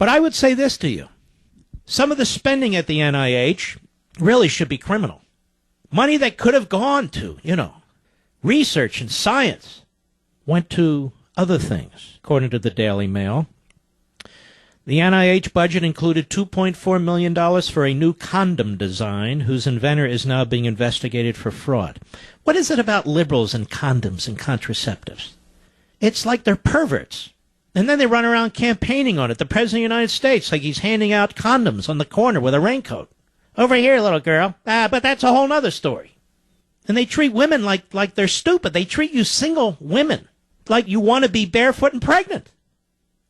But I would say this to you. Some of the spending at the NIH really should be criminal. Money that could have gone to, research and science went to other things, according to the Daily Mail. The NIH budget included $2.4 million for a new condom design whose inventor is now being investigated for fraud. What is it about liberals and condoms and contraceptives? It's like they're perverts. And then they run around campaigning on it. The President of the United States, like he's handing out condoms on the corner with a raincoat. Over here, little girl. But that's a whole other story. And they treat women like they're stupid. They treat you single women like you want to be barefoot and pregnant.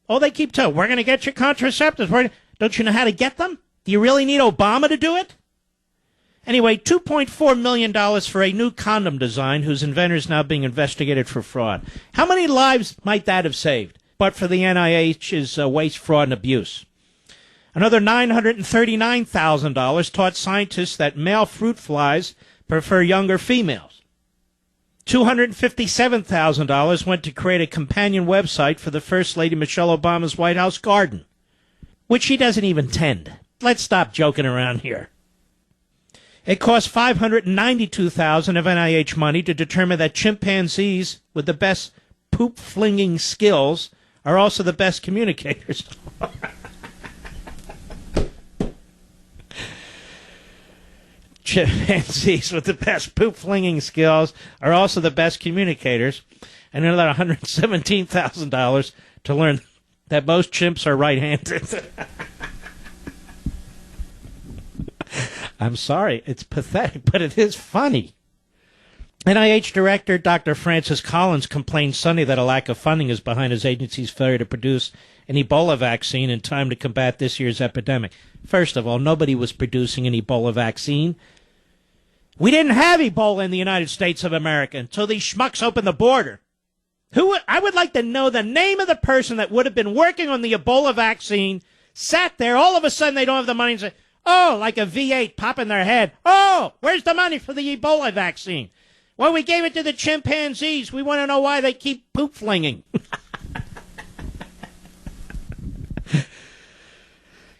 Oh, they keep telling, we're going to get your contraceptives. Don't you know how to get them? Do you really need Obama to do it? Anyway, $2.4 million for a new condom design whose inventor is now being investigated for fraud. How many lives might that have saved, but for the NIH's waste, fraud, and abuse? Another $939,000 taught scientists that male fruit flies prefer younger females. $257,000 went to create a companion website for the First Lady Michelle Obama's White House garden, which she doesn't even tend. Let's stop joking around here. It cost $592,000 of NIH money to determine that chimpanzees with the best poop-flinging skills are also the best communicators. Chimpanzees with the best poop-flinging skills are also the best communicators. And another $117,000 to learn that most chimps are right-handed. I'm sorry, it's pathetic, but it is funny. NIH Director Dr. Francis Collins complained Sunday that a lack of funding is behind his agency's failure to produce an Ebola vaccine in time to combat this year's epidemic. First of all, nobody was producing an Ebola vaccine. We didn't have Ebola in the United States of America until these schmucks opened the border. I would like to know the name of the person that would have been working on the Ebola vaccine, sat there, all of a sudden they don't have the money and say, oh, like a V8 popping their head. Oh, where's the money for the Ebola vaccine? Well, we gave it to the chimpanzees. We want to know why they keep poop flinging.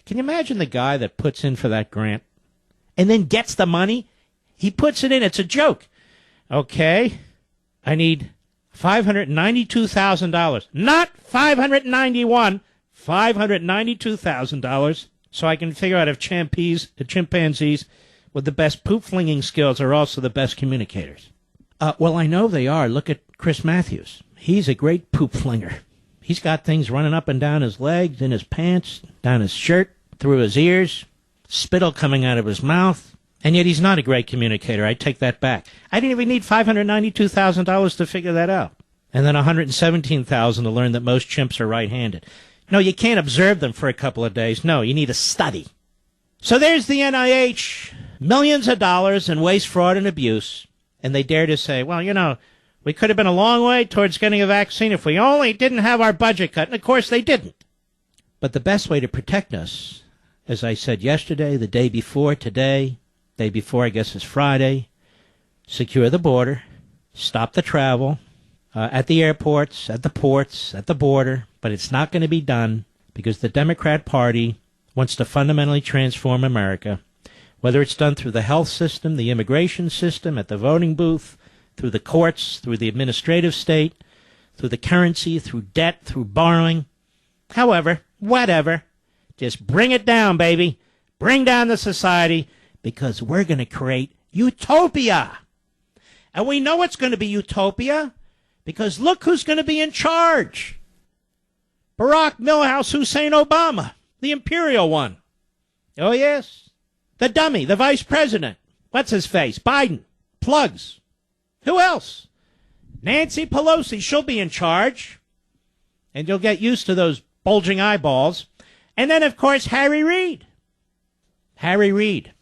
Can you imagine the guy that puts in for that grant and then gets the money? He puts it in. It's a joke. Okay, I need $592,000. Not $591, $592,000. So I can figure out if chimpanzees with the best poop-flinging skills are also the best communicators. Well, I know they are. Look at Chris Matthews. He's a great poop-flinger. He's got things running up and down his legs, in his pants, down his shirt, through his ears, spittle coming out of his mouth. And yet he's not a great communicator. I take that back. I didn't even need $592,000 to figure that out. And then $117,000 to learn that most chimps are right-handed. No, you can't observe them for a couple of days. No, you need a study. So there's the NIH, millions of dollars in waste, fraud, and abuse. And they dare to say, well, we could have been a long way towards getting a vaccine if we only didn't have our budget cut. And, of course, they didn't. But the best way to protect us, as I said yesterday, the day before, today, day before, I guess, is Friday, secure the border, stop the travel, at the airports, at the ports, at the border. But it's not going to be done because the Democrat Party wants to fundamentally transform America, whether it's done through the health system, the immigration system, at the voting booth, through the courts, through the administrative state, through the currency, through debt, through borrowing. However, whatever, just bring it down, baby. Bring down the society because we're going to create utopia. And we know it's going to be utopia because look who's going to be in charge. Barack Milhouse Hussein Obama, the imperial one. Oh, yes. The dummy, the vice president. What's his face? Biden. Plugs. Who else? Nancy Pelosi. She'll be in charge. And you'll get used to those bulging eyeballs. And then, of course, Harry Reid. Harry Reid.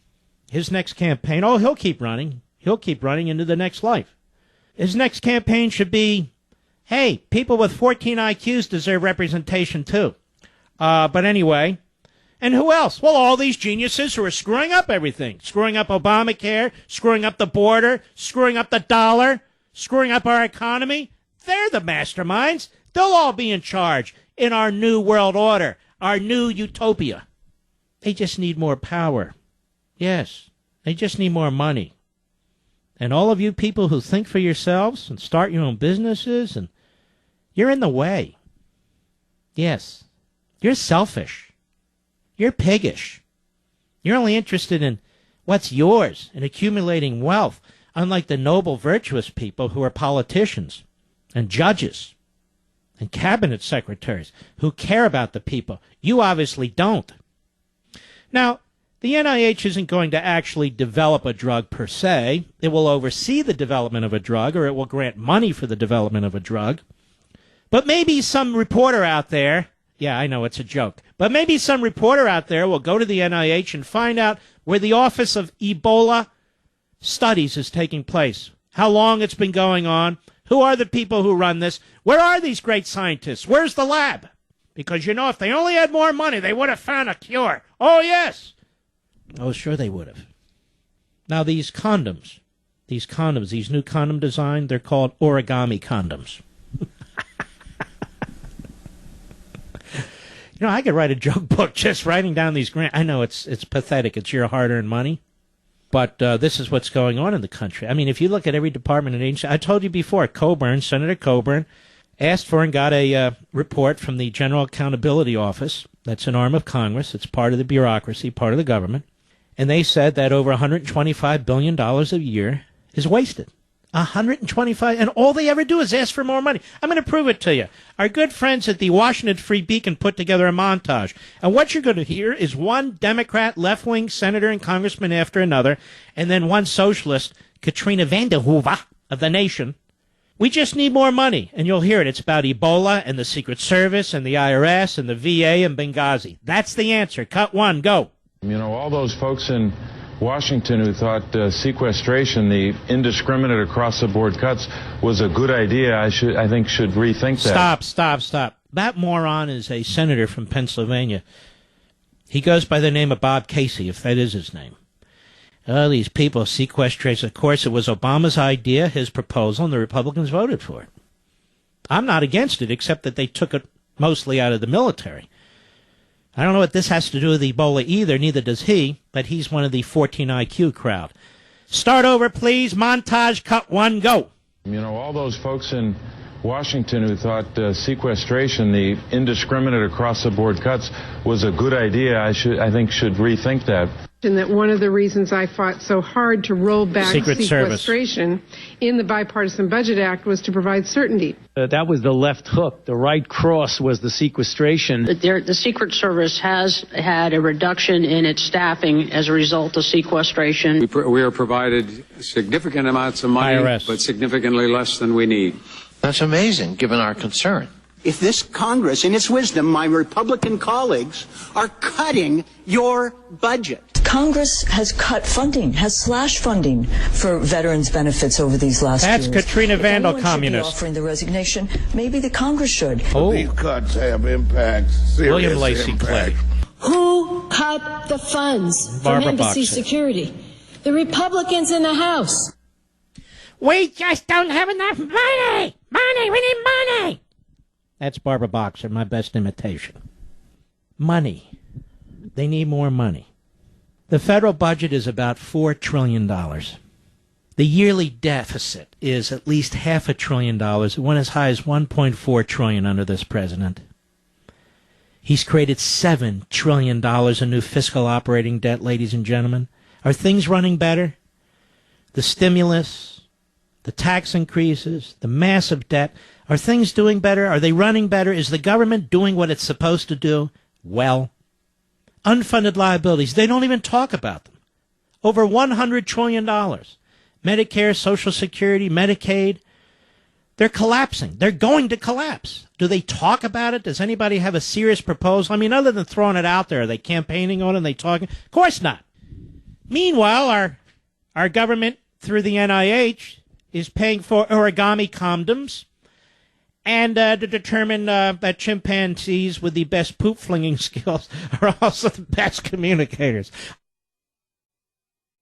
His next campaign. Oh, he'll keep running. He'll keep running into the next life. His next campaign should be, hey, people with 14 IQs deserve representation, too. But anyway, and who else? Well, all these geniuses who are screwing up everything. Screwing up Obamacare, screwing up the border, screwing up the dollar, screwing up our economy. They're the masterminds. They'll all be in charge in our new world order. our new utopia. They just need more power. Yes, they just need more money. And all of you people who think for yourselves and start your own businesses, and you're in the way. Yes, you're selfish. You're piggish. You're only interested in what's yours and accumulating wealth, unlike the noble, virtuous people who are politicians and judges and cabinet secretaries who care about the people. You obviously don't. Now, the NIH isn't going to actually develop a drug per se. It will oversee the development of a drug, or it will grant money for the development of a drug. But maybe some reporter out there, yeah, I know it's a joke, but maybe some reporter out there will go to the NIH and find out where the Office of Ebola Studies is taking place, how long it's been going on, who are the people who run this, where are these great scientists, where's the lab? Because, you know, if they only had more money, they would have found a cure. Oh, yes. Oh, sure they would have. Now, these condoms, these new condom design, they're called origami condoms. You know, I could write a joke book just writing down these grants. I know it's pathetic. It's your hard-earned money. But this is what's going on in the country. I mean, if you look at every department and agency, I told you before, Senator Coburn, asked for and got a report from the General Accountability Office. That's an arm of Congress. It's part of the bureaucracy, part of the government. And they said that over $125 billion a year is wasted. 125, and all they ever do is ask for more money. I'm going to prove it to you. Our good friends at the Washington Free Beacon put together a montage. And what you're going to hear is one Democrat, left-wing senator and congressman after another, and then one socialist, Katrina vanden Heuvel of the Nation. We just need more money, and you'll hear it. It's about Ebola and the Secret Service and the IRS and the VA and Benghazi. That's the answer. Cut one, go. You know, all those folks in Washington who thought sequestration, the indiscriminate across-the-board cuts, was a good idea, I think should rethink that. Stop. That moron is a senator from Pennsylvania. He goes by the name of Bob Casey, if that is his name. Oh, these people, sequestration. Of course, it was Obama's idea, his proposal, and the Republicans voted for it. I'm not against it, except that they took it mostly out of the military. I don't know what this has to do with Ebola either, neither does he, but he's one of the 14 IQ crowd. Start over, please. Montage, cut one, go. You know, all those folks in Washington who thought sequestration, the indiscriminate across-the-board cuts, was a good idea, I think should rethink that. And that one of the reasons I fought so hard to roll back sequestration in the Bipartisan Budget Act was to provide certainty. That was the left hook. The right cross was the sequestration. The Secret Service has had a reduction in its staffing as a result of sequestration. We are provided significant amounts of money, IRS. but significantly less than we need. That's amazing, given our concern. If this Congress, in its wisdom, my Republican colleagues, are cutting your budget. Congress has cut funding, has slashed funding for veterans' benefits over these last years. That's Katrina Vandal, if communist. Offering the resignation, maybe the Congress should. Oh. These cuts have impact, serious William Lacey impact. Clay. Who cut the funds Barbara from Embassy Boxer. Security? The Republicans in the House. We just don't have enough money. We need money. That's Barbara Boxer, my best imitation. Money. They need more money. The federal budget is about $4 trillion. The yearly deficit is at least $500 billion. It went as high as $1.4 trillion under this president. He's created $7 trillion in new fiscal operating debt, ladies and gentlemen. Are things running better? The stimulus, the tax increases, the massive debt. Are things doing better? Are they running better? Is the government doing what it's supposed to do? Well, unfunded liabilities, they don't even talk about them. Over $100 trillion. Medicare, Social Security, Medicaid, they're collapsing. They're going to collapse. Do they talk about it? Does anybody have a serious proposal? I mean, other than throwing it out there, are they campaigning on it? Are they talking? Of course not. Meanwhile, our government, through the NIH, is paying for origami condoms and to determine that chimpanzees with the best poop flinging skills are also the best communicators.